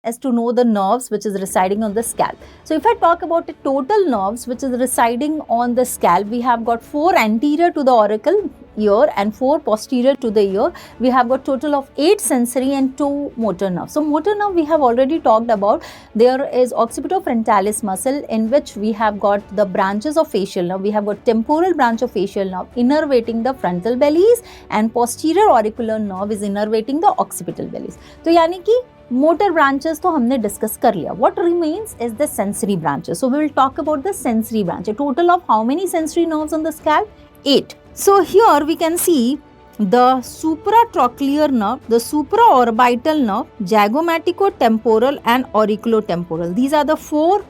as to know the nerves which is residing on the scalp. So if I talk about the total nerves which is residing on the scalp, we have got 4 anterior to the auricle ear and 4 posterior to the ear. We have got total of 8 sensory and 2 motor nerves. So motor nerve we have already talked about. There is occipitofrontalis muscle in which we have got the branches of facial nerve. We have got temporal branch of facial nerve innervating the frontal bellies and posterior auricular nerve is innervating the occipital bellies. तो यानी कि motor branches तो हमने discuss कर लिया. What remains is the sensory branches. So we will talk about the sensory branch. A total of how many sensory nerves on the scalp? 8. So here we can see the supratrochlear nerve, the supraorbital nerve, zygomaticotemporal and auriculotemporal. These are the 4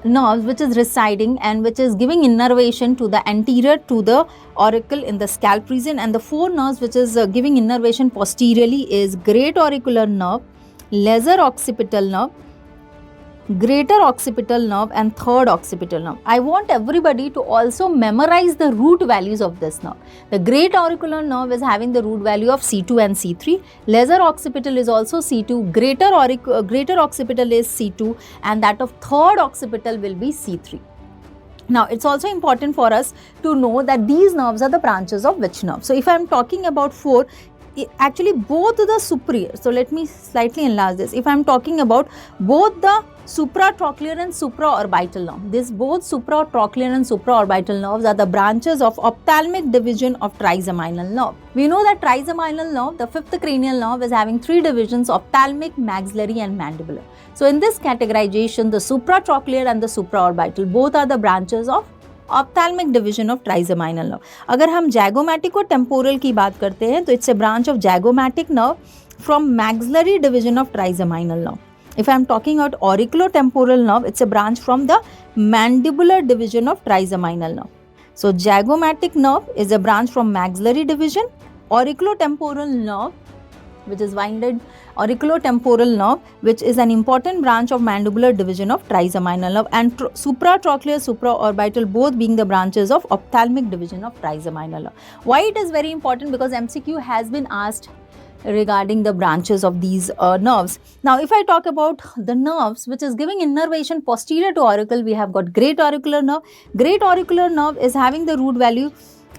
nerves which is residing and which is giving innervation to the anterior to the auricle in the scalp region, and the 4 nerves which is giving innervation posteriorly is great auricular nerve, lesser occipital nerve, greater occipital nerve and third occipital nerve. I want everybody to also memorize the root values of this nerve. The great auricular nerve is having the root value of C2 and C3. Lesser occipital is also C2. Greater occipital is C2 and that of third occipital will be C3. Now, it's also important for us to know that these nerves are the branches of which nerve. So, if I am talking about 4, actually both the superior, so let me slightly enlarge this. If I am talking about both the supratrochlear and supraorbital nerve, this both supratrochlear and supraorbital nerves are the branches of ophthalmic division of trigeminal nerve. We know that trigeminal nerve, the 5th cranial nerve, is having 3 divisions: ophthalmic, maxillary and mandibular. So in this categorization, the supratrochlear and the supraorbital both are the branches of ophthalmic division of trigeminal nerve. अगर हम zygomaticotemporal की बात करते हैं तो it's a branch of zygomatic nerve from maxillary division of trigeminal nerve. If I am talking about auriculotemporal nerve, it's a branch from the mandibular division of trigeminal nerve. So zygomatic nerve is a branch from maxillary division. Auriculotemporal nerve, which is winded auriculotemporal nerve, which is an important branch of mandibular division of trigeminal nerve, and supratrochlear, supraorbital both being the branches of ophthalmic division of trigeminal nerve. Why it is very important? Because MCQ has been asked regarding the branches of these nerves. Now, if I talk about the nerves which is giving innervation posterior to auricle, we have got great auricular nerve. Great auricular nerve is having the root value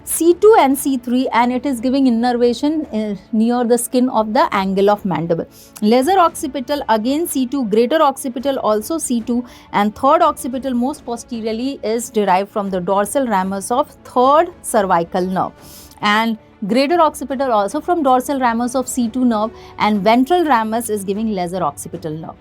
C2 and C3 and it is giving innervation near the skin of the angle of mandible. Lesser occipital again C2, greater occipital also C2, and third occipital most posteriorly is derived from the dorsal ramus of third cervical nerve, and greater occipital also from dorsal ramus of C2 nerve, and ventral ramus is giving lesser occipital nerve.